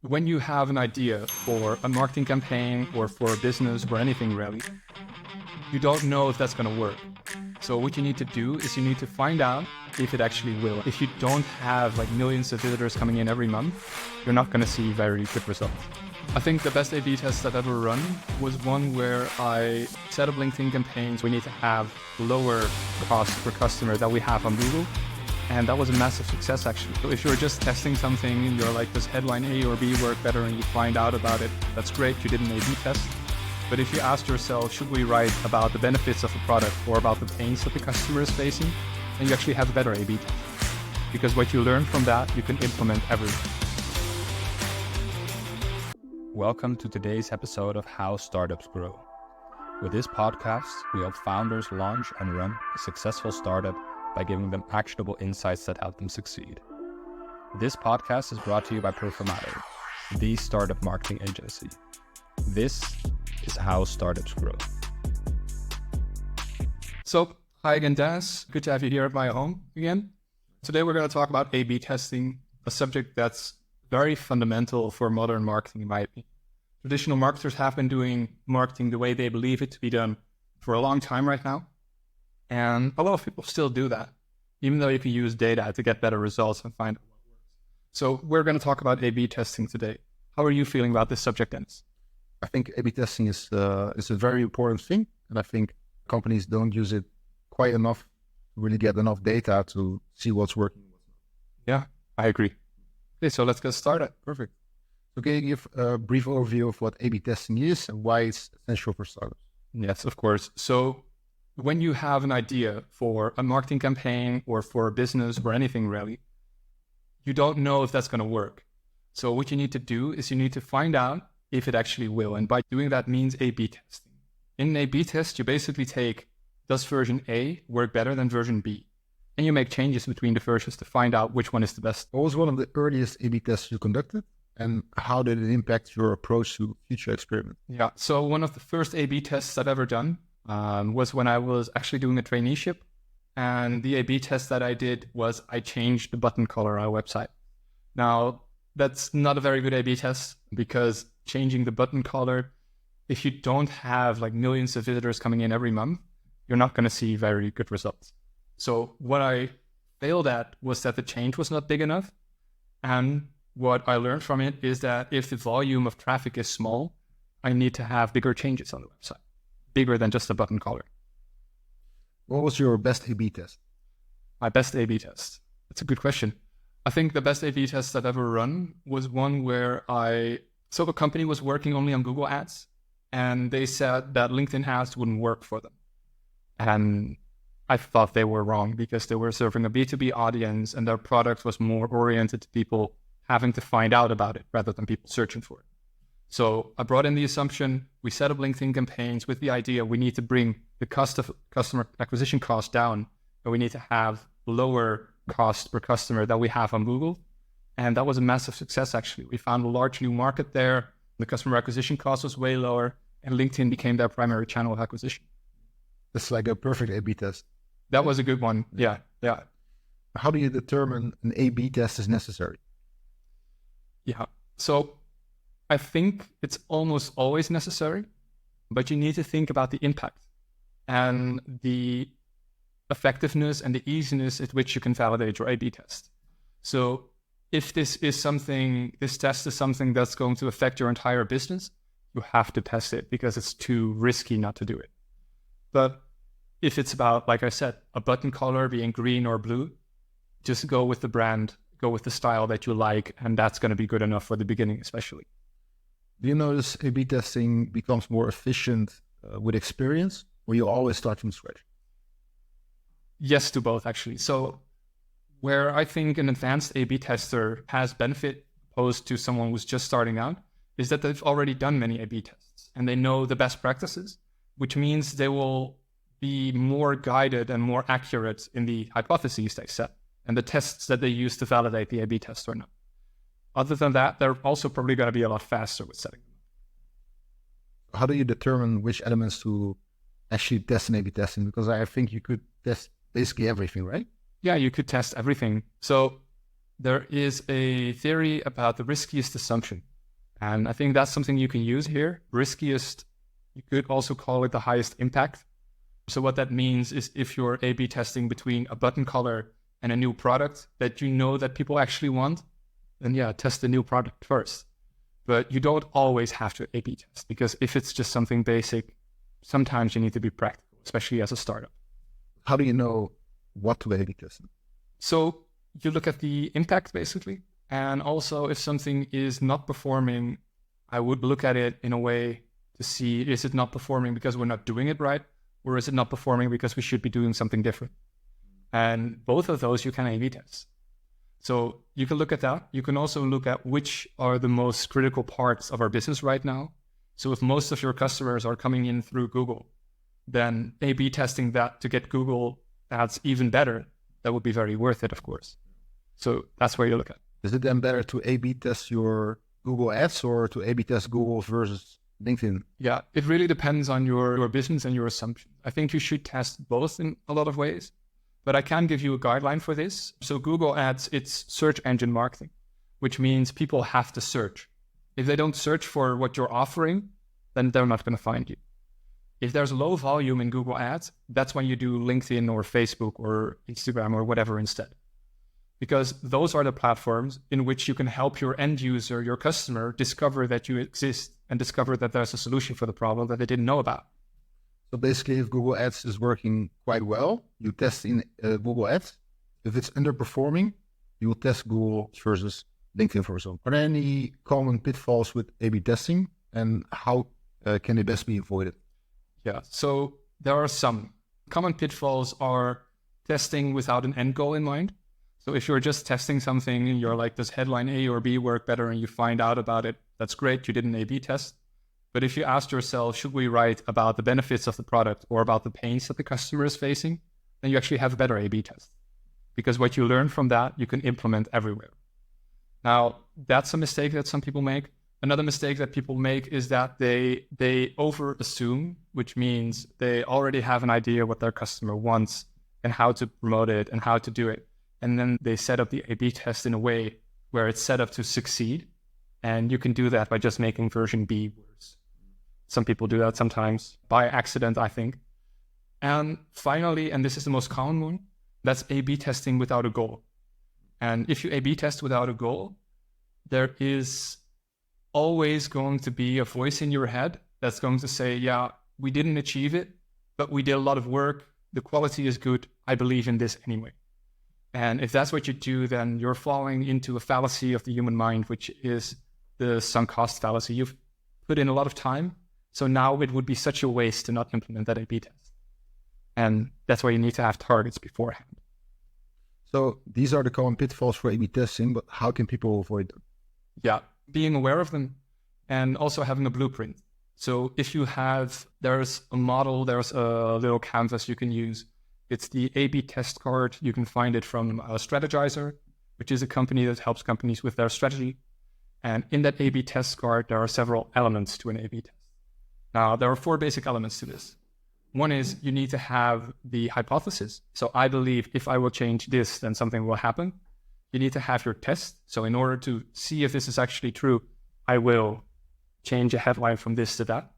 when you have an idea for a marketing campaign or for a business or anything really, you don't know if that's going to work. So what you need to do is you need to find out if it actually will. If you don't have like millions of visitors coming in every month, you're not going to see very good results. I think the best A/B test I've ever run was one where I set up LinkedIn campaigns. We need to have lower cost per customer that we have on Google. And that was a massive success actually. So if you're just testing something and you're like, does headline A or B work better, and you find out about it, that's great, you did an A/B test. But if you ask yourself, should we write about the benefits of a product or about the pains that the customer is facing, then you actually have a better A/B test. Because what you learn from that, you can implement everywhere. Welcome to today's episode of How Startups Grow. With this podcast, we help founders launch and run a successful startup by giving them actionable insights that help them succeed. This podcast is brought to you by Performato, the startup marketing agency. This is How Startups Grow. So, hi again, Dennis. Good to have you here at my home again. Today we're going to talk about A/B testing, a subject that's very fundamental for modern marketing in my opinion. Traditional marketers have been doing marketing the way they believe it to be done for a long time right now. And a lot of people still do that, even though you can use data to get better results and find out what works. So we're going to talk about A/B testing today. How are you feeling about this subject, Dennis? I think A/B testing is a very important thing, and I think companies don't use it quite enough to really get enough data to see what's working. Yeah, I agree. Okay, so let's get started. Perfect. So can you give a brief overview of what A/B testing is and why it's essential for startups? Yes, of course. So when you have an idea for a marketing campaign or for a business or anything really, you don't know if that's going to work. So what you need to do is you need to find out if it actually will. And by doing that means A/B testing. In an A/B test, you basically take, does version A work better than version B? And you make changes between the versions to find out which one is the best. What was one of the earliest A/B tests you conducted, and how did it impact your approach to future experiments? Yeah, so one of the first A/B tests I've ever done was when I was actually doing a traineeship. And the A/B test that I did was I changed the button color on our website. Now, that's not a very good A/B test because changing the button color, if you don't have like millions of visitors coming in every month, you're not going to see very good results. So what I failed at was that the change was not big enough. And what I learned from it is that if the volume of traffic is small, I need to have bigger changes on the website, bigger than just a button color. What was your best A/B test? My best A/B test? That's a good question. I think the best A/B test I've ever run was one where so the company was working only on Google Ads, and they said that LinkedIn ads wouldn't work for them. And I thought they were wrong because they were serving a B2B audience and their product was more oriented to people having to find out about it rather than people searching for it. So I brought in the assumption, we set up LinkedIn campaigns with the idea we need to bring the cost of customer acquisition cost down, and we need to have lower cost per customer that we have on Google. And that was a massive success, actually. We found a large new market there. The customer acquisition cost was way lower, and LinkedIn became their primary channel of acquisition. That's like a perfect A/B test. That was a good one. Yeah. How do you determine an A/B test is necessary? Yeah. So I think it's almost always necessary, but you need to think about the impact and the effectiveness and the easiness at which you can validate your A/B test. So if this test is something that's going to affect your entire business, you have to test it because it's too risky not to do it. But if it's about, like I said, a button color being green or blue, just go with the brand, go with the style that you like, and that's going to be good enough for the beginning, especially. Do you notice A/B testing becomes more efficient with experience, or you always start from scratch? Yes to both, actually. So where I think an advanced A/B tester has benefit opposed to someone who's just starting out is that they've already done many A/B tests and they know the best practices, which means they will be more guided and more accurate in the hypotheses they set and the tests that they use to validate the A/B test or not. Other than that, they're also probably going to be a lot faster with setting them. How do you determine which elements to actually test in A/B testing? Because I think you could test basically everything, right? Yeah, you could test everything. So there is a theory about the riskiest assumption. And I think that's something you can use here. Riskiest, you could also call it the highest impact. So what that means is if you're A/B testing between a button color and a new product that you know that people actually want, then yeah, test the new product first. But you don't always have to A/B test, because if it's just something basic, sometimes you need to be practical, especially as a startup. How do you know what to A/B test? So you look at the impact basically. And also if something is not performing, I would look at it in a way to see, is it not performing because we're not doing it right? Or is it not performing because we should be doing something different? And both of those you can A/B test. So you can look at that. You can also look at which are the most critical parts of our business right now. So if most of your customers are coming in through Google, then A/B testing that to get Google ads even better, that would be very worth it, of course. So that's where you look at. Is it then better to A/B test your Google ads or to A/B test Google versus LinkedIn? Yeah, it really depends on your business and your assumption. I think you should test both in a lot of ways, but I can give you a guideline for this. So Google Ads, it's search engine marketing, which means people have to search. If they don't search for what you're offering, then they're not going to find you. If there's low volume in Google Ads, that's when you do LinkedIn or Facebook or Instagram or whatever instead. Because those are the platforms in which you can help your end user, your customer, discover that you exist and discover that there's a solution for the problem that they didn't know about. So basically, if Google Ads is working quite well, you test in Google Ads. If it's underperforming, you will test Google versus LinkedIn, for example. Are there any common pitfalls with A/B testing, and how can they best be avoided? Yeah, so there are some. Common pitfalls are testing without an end goal in mind. So if you're just testing something and you're like, does headline A or B work better, and you find out about it, that's great, you did an A/B test. But if you ask yourself, should we write about the benefits of the product or about the pains that the customer is facing, then you actually have a better A/B test. Because what you learn from that, you can implement everywhere. Now, that's a mistake that some people make. Another mistake that people make is that they over-assume, which means they already have an idea what their customer wants and how to promote it and how to do it. And then they set up the A/B test in a way where it's set up to succeed. And you can do that by just making version B worse. Some people do that sometimes by accident, I think. And finally, and this is the most common one, that's A/B testing without a goal. And if you A/B test without a goal, there is always going to be a voice in your head that's going to say, yeah, we didn't achieve it, but we did a lot of work. The quality is good. I believe in this anyway. And if that's what you do, then you're falling into a fallacy of the human mind, which is the sunk cost fallacy. You've put in a lot of time, so now it would be such a waste to not implement that A/B test. And that's why you need to have targets beforehand. So these are the common pitfalls for A/B testing, but how can people avoid them? Yeah, being aware of them and also having a blueprint. So if you have, there's a model, there's a little canvas you can use. It's the A/B test card. You can find it from Strategizer, which is a company that helps companies with their strategy. And in that A/B test card, there are several elements to an A/B test. Now, there are 4 basic elements to this. One is you need to have the hypothesis. So I believe if I will change this, then something will happen. You need to have your test. So in order to see if this is actually true, I will change a headline from this to that.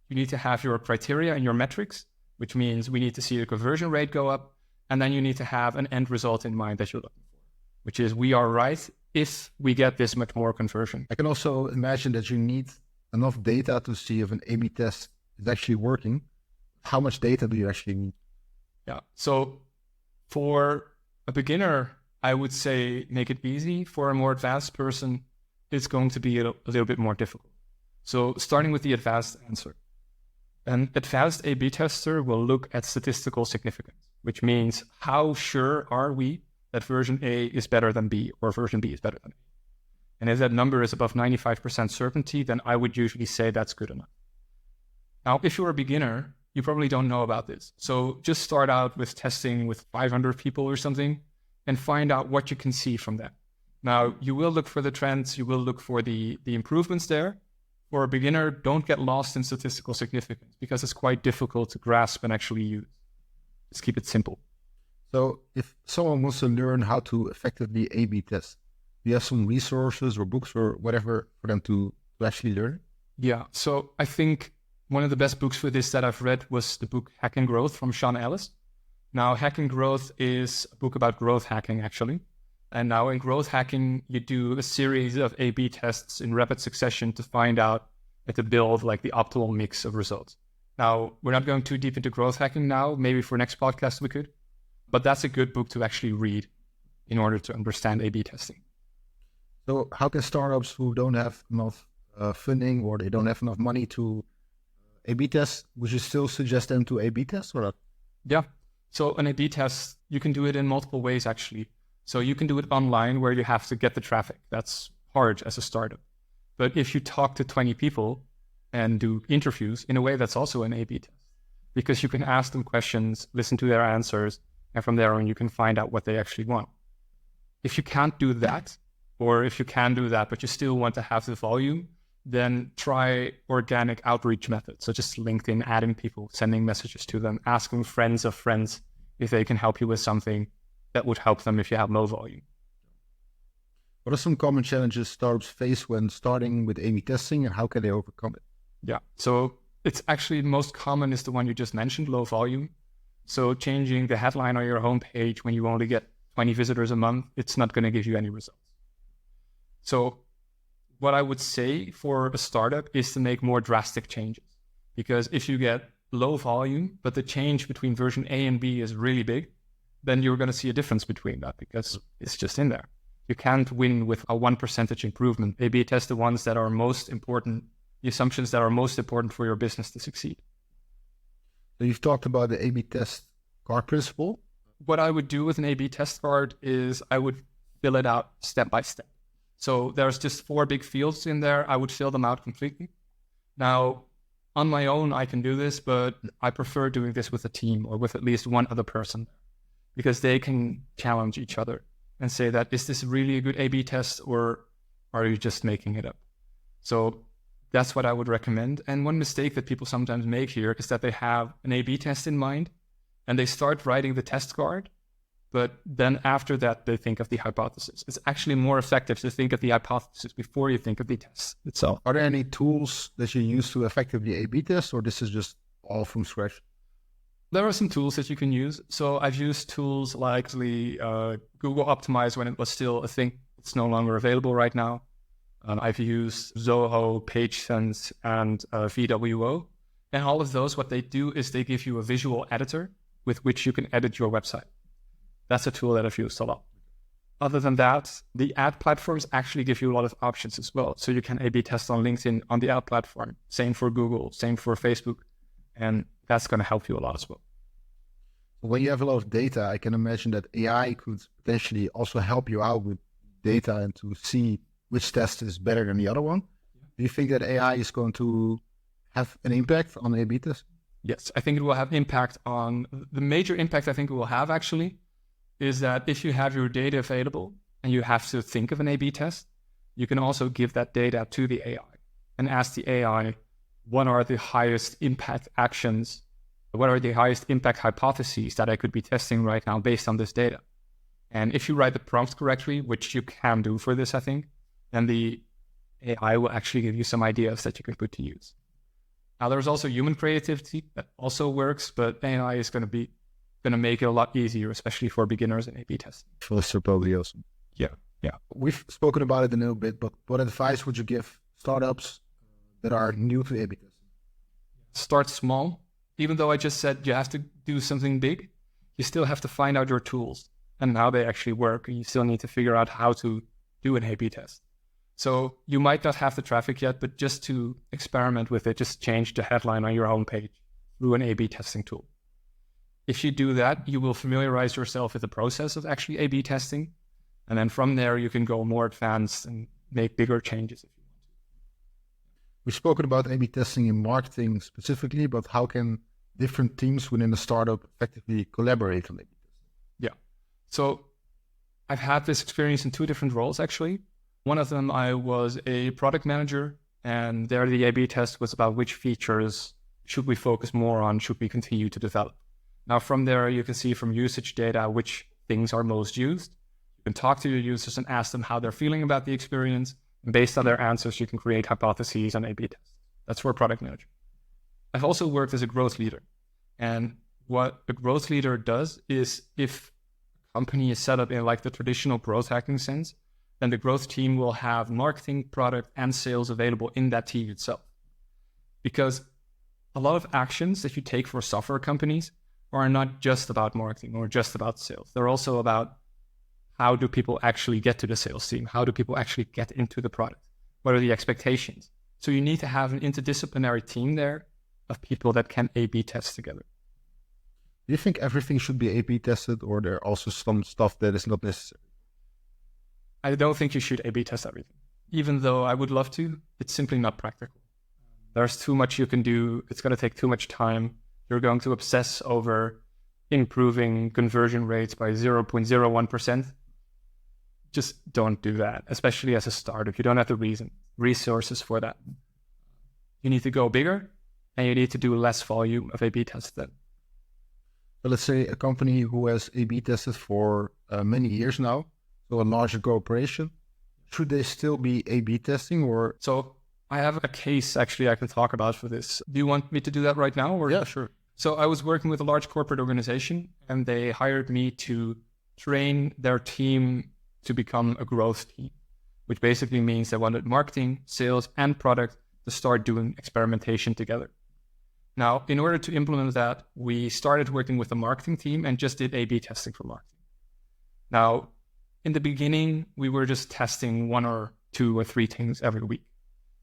You need to have your criteria and your metrics, which means we need to see the conversion rate go up. And then you need to have an end result in mind that you're looking for, which is we are right if we get this much more conversion. I can also imagine that you need enough data to see if an A/B test is actually working. How much data do you actually need? Yeah. So for a beginner, I would say make it easy. For a more advanced person, it's going to be a little bit more difficult. So starting with the advanced answer. An advanced A/B tester will look at statistical significance, which means how sure are we that version A is better than B or version B is better than A. And if that number is above 95% certainty, then I would usually say that's good enough. Now, if you're a beginner, you probably don't know about this. So just start out with testing with 500 people or something and find out what you can see from that. Now, you will look for the trends, you will look for the improvements there. For a beginner, don't get lost in statistical significance because it's quite difficult to grasp and actually use. Just keep it simple. So if someone wants to learn how to effectively A/B test, do you have some resources or books or whatever for them to to actually learn? Yeah. So I think one of the best books for this that I've read was the book Hack and Growth from Sean Ellis. Now, Hack and Growth is a book about growth hacking, actually. And now in growth hacking, you do a series of A/B tests in rapid succession to find out and to build like the optimal mix of results. Now, we're not going too deep into growth hacking now. Maybe for next podcast we could. But that's a good book to actually read in order to understand A/B testing. So how can startups who don't have enough funding or they don't have enough money to A/B test, would you still suggest them to A/B test or not? Yeah. So an A/B test, you can do it in multiple ways, actually. So you can do it online where you have to get the traffic. That's hard as a startup. But if you talk to 20 people and do interviews, in a way, that's also an A/B test because you can ask them questions, listen to their answers, and from there on, you can find out what they actually want. If you can't do that, or if you can do that, but you still want to have the volume, then try organic outreach methods, such as LinkedIn, adding people, sending messages to them, asking friends of friends if they can help you with something that would help them if you have low volume. What are some common challenges startups face when starting with A/B testing, and how can they overcome it? Yeah, so it's actually the most common is the one you just mentioned, low volume. So changing the headline on your homepage when you only get 20 visitors a month, it's not going to give you any results. So what I would say for a startup is to make more drastic changes. Because if you get low volume, but the change between version A and B is really big, then you're going to see a difference between that because it's just in there. You can't win with a 1% improvement. A/B test the ones that are most important, the assumptions that are most important for your business to succeed. So you've talked about the A/B test card principle. What I would do with an A/B test card is I would fill it out step by step. So there's just 4 big fields in there. I would fill them out completely. Now, on my own, I can do this, but I prefer doing this with a team or with at least one other person because they can challenge each other and say that, is this really a good A/B test or are you just making it up? So that's what I would recommend. And one mistake that people sometimes make here is that they have an A/B test in mind and they start writing the test card, but then after that, they think of the hypothesis. It's actually more effective to think of the hypothesis before you think of the test itself. Are there any tools that you use to effectively A/B test, or this is just all from scratch? There are some tools that you can use. So I've used tools like Google Optimize when it was still a thing. It's no longer available right now. I've used Zoho, PageSense, and VWO. And all of those, what they do is they give you a visual editor with which you can edit your website. That's a tool that I've used a lot. Other than that, the ad platforms actually give you a lot of options as well. So you can A/B test on LinkedIn on the ad platform. Same for Google, same for Facebook. And that's going to help you a lot as well. When you have a lot of data, I can imagine that AI could potentially also help you out with data and to see which test is better than the other one. Do you think that AI is going to have an impact on A/B test? Yes, I think it will have impact on, the major impact I think it will have actually is that if you have your data available and you have to think of an A/B test, you can also give that data to the AI and ask the AI, what are the highest impact actions? What are the highest impact hypotheses that I could be testing right now based on this data? And if you write the prompt correctly, which you can do for this, I think, then the AI will actually give you some ideas that you can put to use. Now, there's also human creativity that also works, but AI is going to make it a lot easier, especially for beginners in A/B testing. That's probably awesome. Yeah. We've spoken about it a little bit, but what advice would you give startups that are new to A/B testing? Start small. Even though I just said you have to do something big, you still have to find out your tools and how they actually work. And you still need to figure out how to do an A/B test. So you might not have the traffic yet, but just to experiment with it, just change the headline on your homepage through an A/B testing tool. If you do that, you will familiarize yourself with the process of actually A/B testing. And then from there, you can go more advanced and make bigger changes if you want to. We've spoken about A/B testing in marketing specifically, but how can different teams within a startup effectively collaborate on A/B testing? Yeah. So I've had this experience in 2 different roles, actually. One of them, I was a product manager, and there the A/B test was about which features should we focus more on, should we continue to develop. Now, from there, you can see from usage data which things are most used. You can talk to your users and ask them how they're feeling about the experience. Based on their answers, you can create hypotheses on A/B tests. That's for a product manager. I've also worked as a growth leader. And what a growth leader does is, if a company is set up in like the traditional growth hacking sense, then the growth team will have marketing, product, and sales available in that team itself. Because a lot of actions that you take for software companies are not just about marketing or just about sales. They're also about, how do people actually get to the sales team? How do people actually get into the product? What are the expectations? So you need to have an interdisciplinary team there of people that can A/B test together. Do you think everything should be A/B tested, or there are also some stuff that is not necessary? I don't think you should A/B test everything. Even though I would love to, it's simply not practical. There's too much you can do. It's going to take too much time. You're going to obsess over improving conversion rates by 0.01%. Just don't do that, especially as a startup. You don't have the resources for that. You need to go bigger, and you need to do less volume of A/B tests then. So let's say a company who has A/B tested for many years now, so a larger corporation, should they still be A/B testing, or? So I have a case actually I can talk about for this. Do you want me to do that right now? Or? Yeah, sure. So I was working with a large corporate organization, and they hired me to train their team to become a growth team, which basically means they wanted marketing, sales, and product to start doing experimentation together. Now, in order to implement that, we started working with the marketing team and just did A/B testing for marketing. Now, in the beginning, we were just testing 1 or 2 or 3 things every week.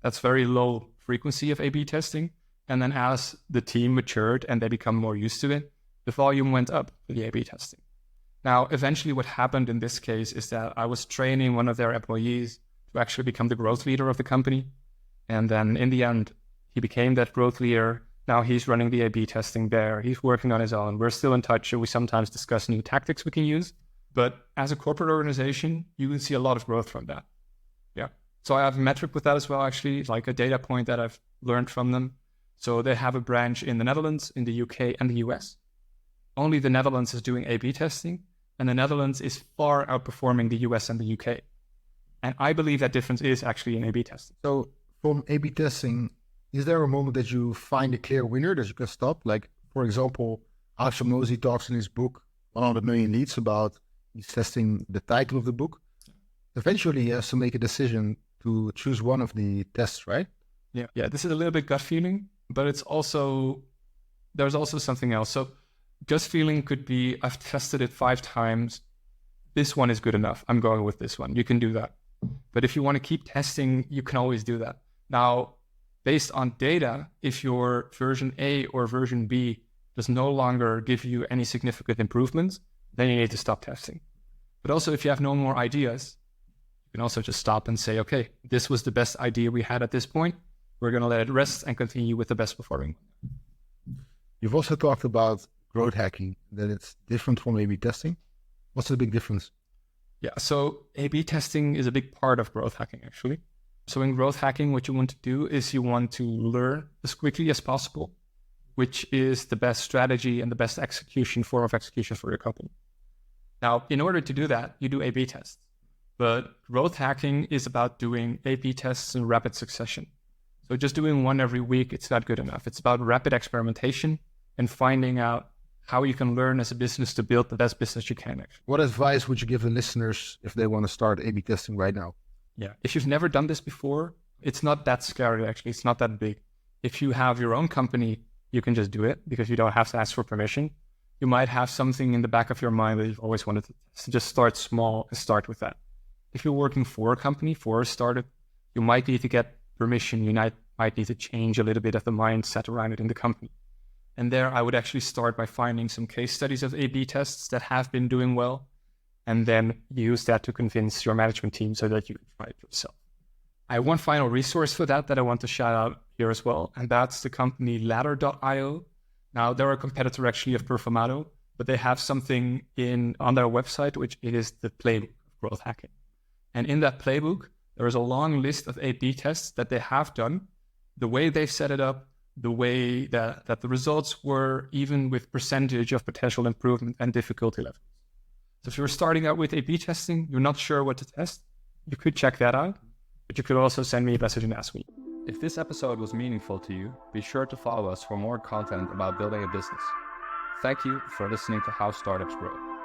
That's very low frequency of A/B testing. And then as the team matured and they become more used to it, the volume went up for the A/B testing. Now, eventually what happened in this case is that I was training one of their employees to actually become the growth leader of the company. And then in the end, he became that growth leader. Now he's running the A/B testing there. He's working on his own. We're still in touch, and we sometimes discuss new tactics we can use. But as a corporate organization, you can see a lot of growth from that. Yeah. So I have a metric with that as well, actually, like a data point that I've learned from them. So they have a branch in the Netherlands, in the UK, and the US. Only the Netherlands is doing A/B testing, and the Netherlands is far outperforming the US and the UK. And I believe that difference is actually in A/B testing. So from A/B testing, is there a moment that you find a clear winner that you can stop? Like, for example, Alex Hormozi talks in his book, 100 Million Leads, about he's testing the title of the book. Eventually, he has to make a decision to choose one of the tests, right? Yeah. This is a little bit gut feeling, but there's also something else. So gut feeling could be, I've tested it 5 times. This one is good enough. I'm going with this one. You can do that. But if you want to keep testing, you can always do that. Now, based on data, if your version A or version B does no longer give you any significant improvements, then you need to stop testing. But also, if you have no more ideas, you can also just stop and say, okay, this was the best idea we had at this point. We're going to let it rest and continue with the best performing. You've also talked about growth hacking, that it's different from A/B testing. What's the big difference? Yeah, so A/B testing is a big part of growth hacking, actually. So in growth hacking, what you want to do is you want to learn as quickly as possible, which is the best strategy and the best execution for your company. Now, in order to do that, you do A/B tests. But growth hacking is about doing A/B tests in rapid succession. So just doing one every week, it's not good enough. It's about rapid experimentation and finding out how you can learn as a business to build the best business you can, actually. What advice would you give the listeners if they want to start A/B testing right now? Yeah. If you've never done this before, it's not that scary, actually. It's not that big. If you have your own company, you can just do it because you don't have to ask for permission. You might have something in the back of your mind that you've always wanted to test. So just start small and start with that. If you're working for a company, for a startup, you might need to get permission. You might need to change a little bit of the mindset around it in the company. And there I would actually start by finding some case studies of A/B tests that have been doing well, and then use that to convince your management team so that you can try it yourself. I have one final resource for that I want to shout out here as well, and that's the company ladder.io. Now, they're a competitor actually of Performado, but they have something on their website, which is the playbook of growth hacking. And in that playbook, there is a long list of A/B tests that they have done, the way they've set it up, the way that the results were, even with percentage of potential improvement and difficulty levels. So if you're starting out with A/B testing, you're not sure what to test, you could check that out. But you could also send me a message and ask me. If this episode was meaningful to you, be sure to follow us for more content about building a business. Thank you for listening to How Startups Grow.